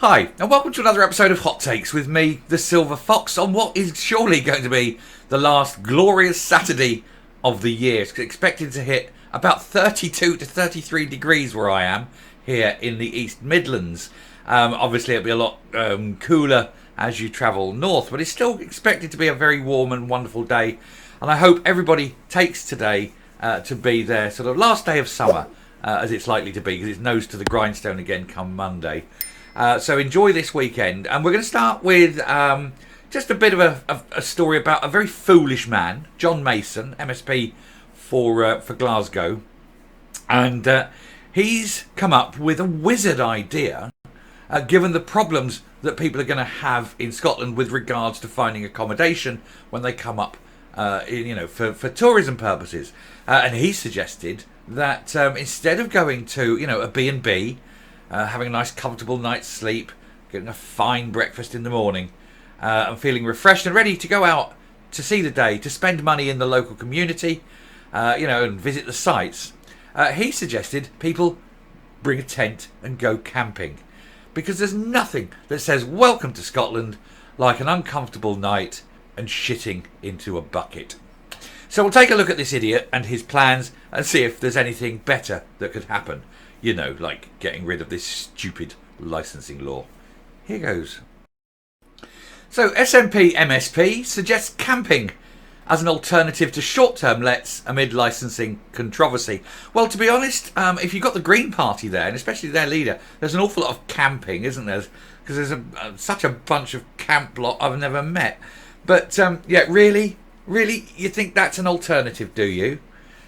Hi, and welcome to another episode of Hot Takes with me, the Silver Fox, on what is surely going to be the last glorious Saturday of the year. It's expected to hit about 32 to 33 degrees where I am, here in the East Midlands. Obviously, it'll be a lot cooler as you travel north, but it's still expected to be a very warm and wonderful day. And I hope everybody takes today to be their sort of last day of summer, as it's likely to be, because it's nose to the grindstone again come Monday. So enjoy this weekend, and we're going to start with just a bit of a story about a very foolish man, John Mason, MSP for Glasgow, and he's come up with a wizard idea, given the problems that people are going to have in Scotland with regards to finding accommodation when they come up, for tourism purposes. And he suggested that instead of going to, a B&B, having a nice comfortable night's sleep, getting a fine breakfast in the morning, and feeling refreshed and ready to go out to see the day, to spend money in the local community, and visit the sites. He suggested people bring a tent and go camping, because there's nothing that says welcome to Scotland like an uncomfortable night and shitting into a bucket. So we'll take a look at this idiot and his plans and see if there's anything better that could happen. Like getting rid of this stupid licensing law. Here goes. So SNP MSP suggests camping as an alternative to short-term lets amid licensing controversy. Well, to be honest, if you've got the Green Party there, and especially their leader, there's an awful lot of camping, isn't there? Because there's such a bunch of camp lot I've never met. But, really, you think that's an alternative, do you?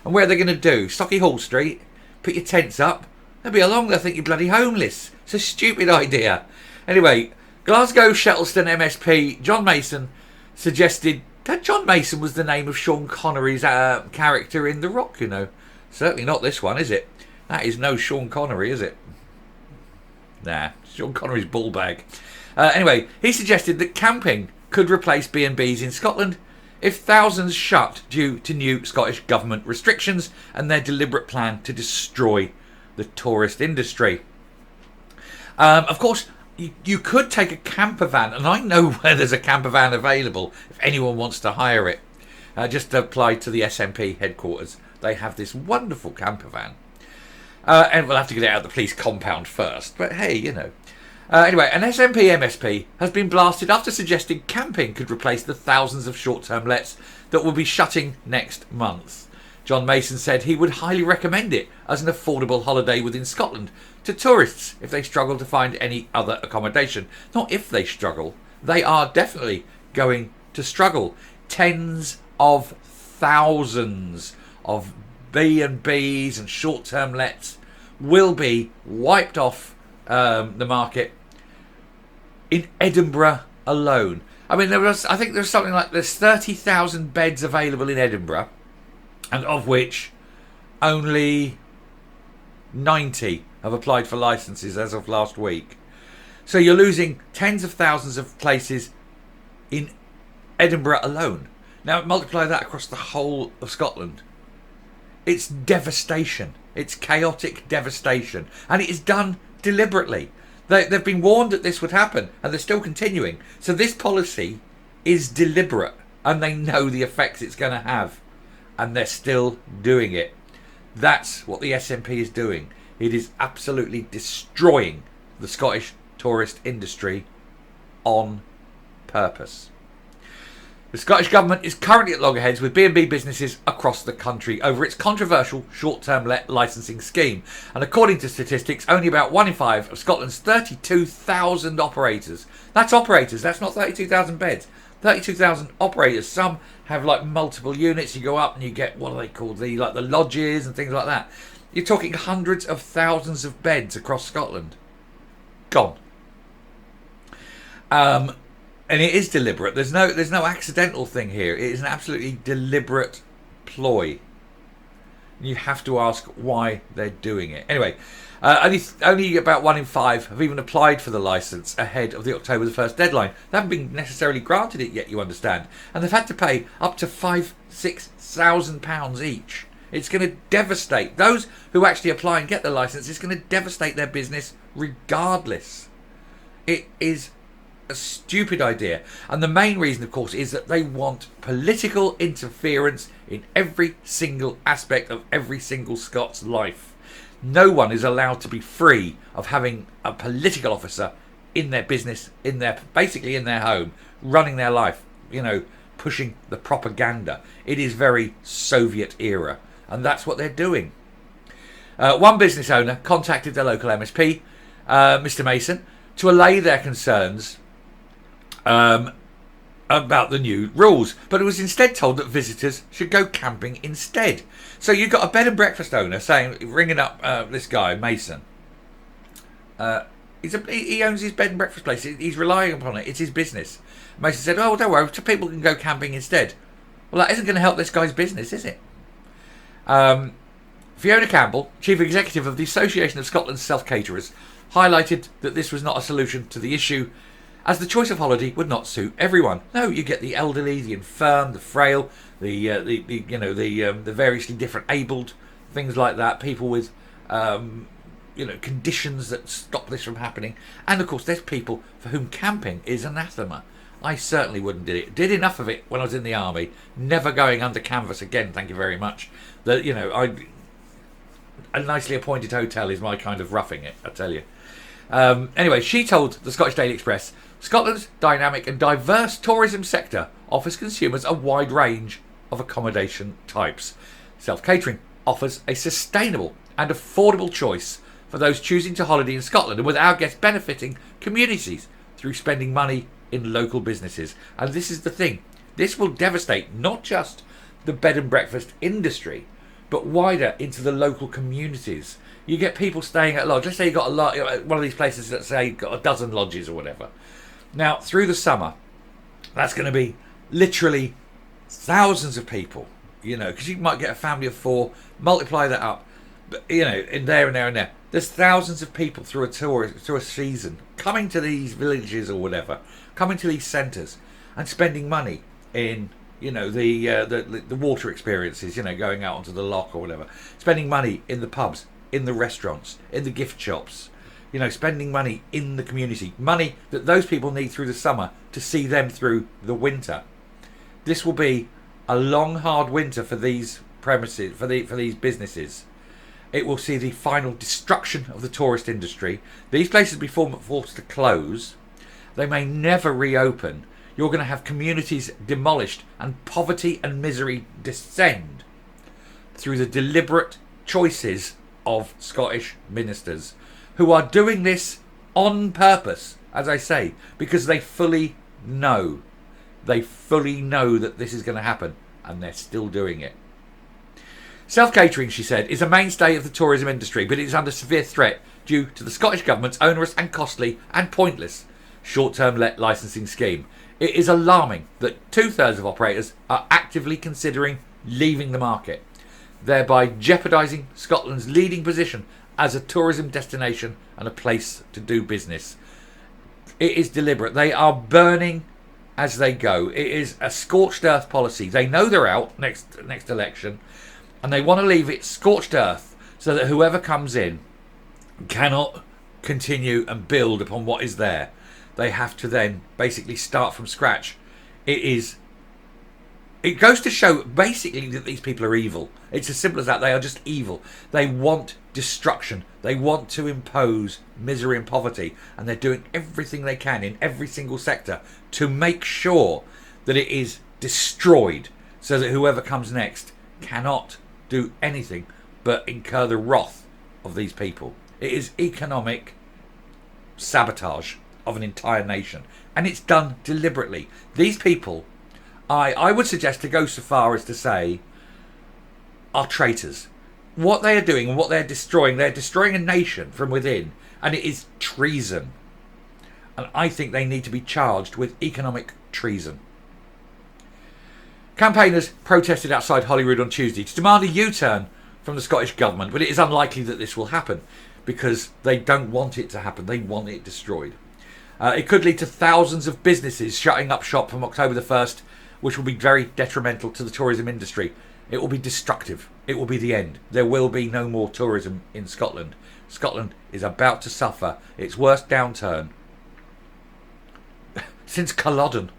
And where are they going to do? Stocky Hall Street? Put your tents up? They'll be along, they'll think you're bloody homeless. It's a stupid idea. Anyway, Glasgow Shettleston MSP John Mason suggested that John Mason was the name of Sean Connery's character in The Rock, Certainly not this one, is it? That is no Sean Connery, is it? Nah, Sean Connery's ball bag. Anyway, he suggested that camping could replace B&Bs in Scotland if thousands shut due to new Scottish Government restrictions and their deliberate plan to destroy the tourist industry. Of course, you could take a camper van, and I know where there's a camper van available if anyone wants to hire it. Just apply to the SNP headquarters. They have this wonderful camper van. And we'll have to get it out of the police compound first. But hey, Anyway, an SNP MSP has been blasted after suggesting camping could replace the thousands of short-term lets that will be shutting next month. John Mason said he would highly recommend it as an affordable holiday within Scotland to tourists if they struggle to find any other accommodation. Not if they struggle. They are definitely going to struggle. Tens of thousands of B&Bs and short-term lets will be wiped off the market in Edinburgh alone. I mean, I think there's something like there's 30,000 beds available in Edinburgh, and of which only 90 have applied for licences as of last week. So you're losing tens of thousands of places in Edinburgh alone. Now multiply that across the whole of Scotland. It's devastation. It's chaotic devastation. And it is done deliberately. They've been warned that this would happen, and they're still continuing. So this policy is deliberate, and they know the effects it's going to have. And they're still doing it. That's what the SNP is doing. It is absolutely destroying the Scottish tourist industry on purpose. The Scottish Government is currently at loggerheads with B&B businesses across the country over its controversial short-term licensing scheme. And according to statistics, only about 1 in 5 of Scotland's 32,000 operators. That's operators, that's not 32,000 beds. 32,000 operators. Some have multiple units. You go up and you get, what are they called? The lodges and things like that. You're talking hundreds of thousands of beds across Scotland. Gone. And it is deliberate. There's no accidental thing here. It is an absolutely deliberate ploy. You have to ask why they're doing it. Anyway, only about 1 in 5 have even applied for the licence ahead of the October the 1st deadline. They haven't been necessarily granted it yet, you understand. And they've had to pay up to £5,000-6,000 each. It's going to devastate those who actually apply and get the licence. It's going to devastate their business regardless. It is a stupid idea. And the main reason, of course, is that they want political interference in every single aspect of every single Scots life. No one is allowed to be free of having a political officer in their business, basically in their home, running their life, pushing the propaganda. It is very Soviet era, and that's what they're doing. One business owner contacted their local MSP, Mr. Mason, to allay their concerns about the new rules, but it was instead told that visitors should go camping instead. So you've got a bed and breakfast owner ringing up this guy, Mason. He owns his bed and breakfast place. He's relying upon it. It's his business. Mason said, "Oh, don't worry, people can go camping instead." Well, that isn't going to help this guy's business, is it? Fiona Campbell, Chief Executive of the Association of Scotland's Self-Caterers, highlighted that this was not a solution to the issue, as the choice of holiday would not suit everyone. No, you get the elderly, the infirm, the frail, the variously different abled, things like that, people with conditions that stop this from happening. And of course, there's people for whom camping is anathema. I certainly wouldn't do it. Did enough of it when I was in the army. Never going under canvas again, thank you very much. A nicely appointed hotel is my kind of roughing it, I tell you. Anyway, she told the Scottish Daily Express, Scotland's dynamic and diverse tourism sector offers consumers a wide range of accommodation types. Self-catering offers a sustainable and affordable choice for those choosing to holiday in Scotland, and with our guests benefiting communities through spending money in local businesses. And this is the thing. This will devastate not just the bed and breakfast industry, but wider into the local communities. You get people staying at lodge. Let's say you've got one of these places that say got a dozen lodges or whatever. Now, through the summer, that's going to be literally thousands of people, because you might get a family of 4, multiply that up, but, in there and there and there. There's thousands of people through a season coming to these villages or whatever, coming to these centres and spending money in the water experiences, going out onto the loch or whatever, spending money in the pubs, in the restaurants, in the gift shops, spending money in the community, money that those people need through the summer to see them through the winter. This will be a long, hard winter for these premises, for these businesses. It will see the final destruction of the tourist industry. These places will be forced to close. They may never reopen. You're going to have communities demolished and poverty and misery descend through the deliberate choices of Scottish ministers who are doing this on purpose, as I say, because they fully know. They fully know that this is going to happen, and they're still doing it. Self-catering, she said, is a mainstay of the tourism industry, but it is under severe threat due to the Scottish Government's onerous and costly and pointless short-term licensing scheme. It is alarming that 2/3 of operators are actively considering leaving the market, thereby jeopardising Scotland's leading position as a tourism destination and a place to do business. It is deliberate. They are burning as they go. It is a scorched earth policy. They know they're out next election, and they want to leave it scorched earth so that whoever comes in cannot continue and build upon what is there. They have to then basically start from scratch. It goes to show basically that these people are evil. It's as simple as that. They are just evil. They want destruction. They want to impose misery and poverty, and they're doing everything they can in every single sector to make sure that it is destroyed so that whoever comes next cannot do anything but incur the wrath of these people. It is economic sabotage of an entire nation, and it's done deliberately. These people, I would suggest to go so far as to say, are traitors. What they are doing and what they're destroying a nation from within, and it is treason. And I think they need to be charged with economic treason. Campaigners protested outside Holyrood on Tuesday to demand a U-turn from the Scottish Government, but it is unlikely that this will happen because they don't want it to happen. They want it destroyed. It could lead to thousands of businesses shutting up shop from October the 1st, which will be very detrimental to the tourism industry. It will be destructive. It will be the end. There will be no more tourism in Scotland. Scotland is about to suffer its worst downturn since Culloden.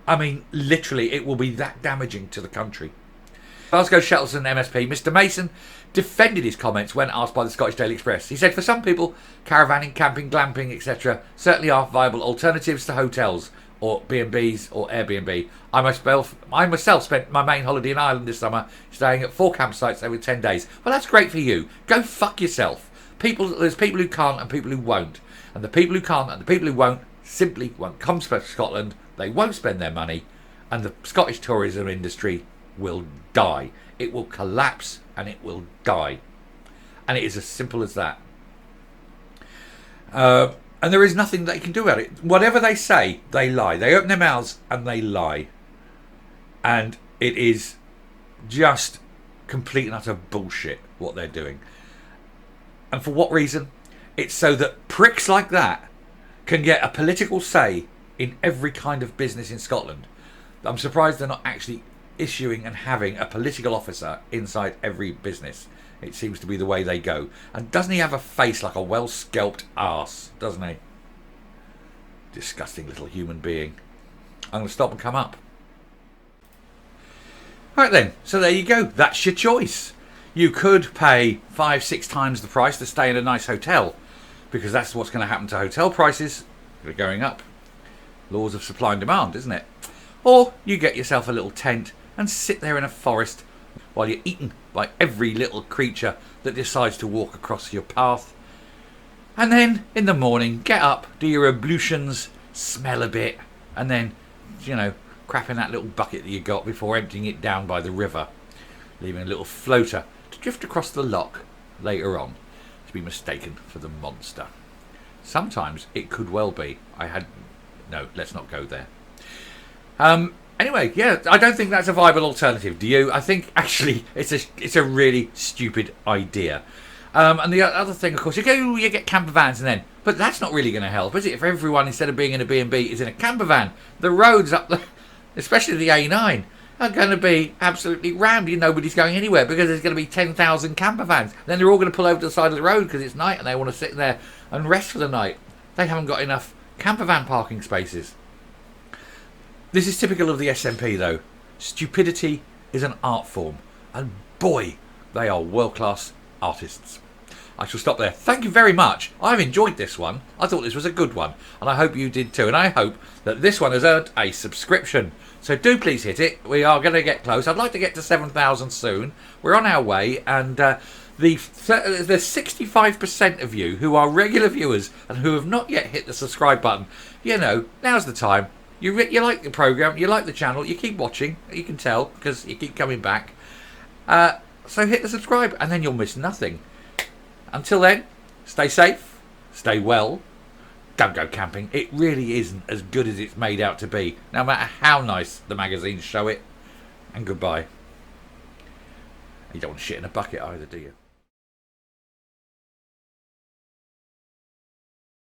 I mean, literally, it will be that damaging to the country. Glasgow Shettleston MSP, Mr. Mason, defended his comments when asked by the Scottish Daily Express. He said, for some people, caravanning, camping, glamping, etc. certainly are viable alternatives to hotels or B&Bs or Airbnb. I myself spent my main holiday in Ireland this summer, staying at 4 campsites over 10 days. Well, that's great for you. Go fuck yourself. There's people who can't and people who won't. And the people who can't and the people who won't simply won't come to Scotland. They won't spend their money. And the Scottish tourism industry will die. It will collapse and it will die. And it is as simple as that. And there is nothing they can do about it. Whatever they say, they lie. They open their mouths and they lie. And it is just complete and utter bullshit what they're doing. And for what reason? It's so that pricks like that can get a political say in every kind of business in Scotland. I'm surprised they're not actually issuing and having a political officer inside every business. It seems to be the way they go. And doesn't he have a face like a well-scalped arse, doesn't he? Disgusting little human being. I'm going to stop and come up. Right then, so there you go. That's your choice. You could pay 5-6 times the price to stay in a nice hotel, because that's what's going to happen to hotel prices. They're going up. Laws of supply and demand, isn't it? Or you get yourself a little tent and sit there in a forest while you're eaten by every little creature that decides to walk across your path. And then in the morning, get up, do your ablutions, smell a bit, and then, crap in that little bucket that you got before emptying it down by the river, leaving a little floater to drift across the loch later on to be mistaken for the monster. Sometimes it could well be. No, let's not go there. Anyway, yeah, I don't think that's a viable alternative. Do you? I think actually it's a really stupid idea. And the other thing, of course, you get camper vans, and then, but that's not really going to help, is it? If everyone, instead of being in a B&B, is in a camper van, the roads up the, especially the A9, are going to be absolutely rammed. Nobody's going anywhere because there's going to be 10,000 camper vans. Then they're all going to pull over to the side of the road because it's night and they want to sit there and rest for the night. They haven't got enough camper van parking spaces. This is typical of the SNP, though. Stupidity is an art form, and boy, they are world-class artists. I shall stop there. Thank you very much. I've enjoyed this one. I thought this was a good one, and I hope you did too. And I hope that this one has earned a subscription. So do please hit it. We are going to get close. I'd like to get to 7,000 soon. We're on our way, and the 65% of you who are regular viewers and who have not yet hit the subscribe button, now's the time. You like the programme, you like the channel, you keep watching, you can tell because you keep coming back. So hit the subscribe and then you'll miss nothing. Until then, stay safe, stay well, don't go camping. It really isn't as good as it's made out to be, no matter how nice the magazines show it. And goodbye. You don't want to shit in a bucket either, do you?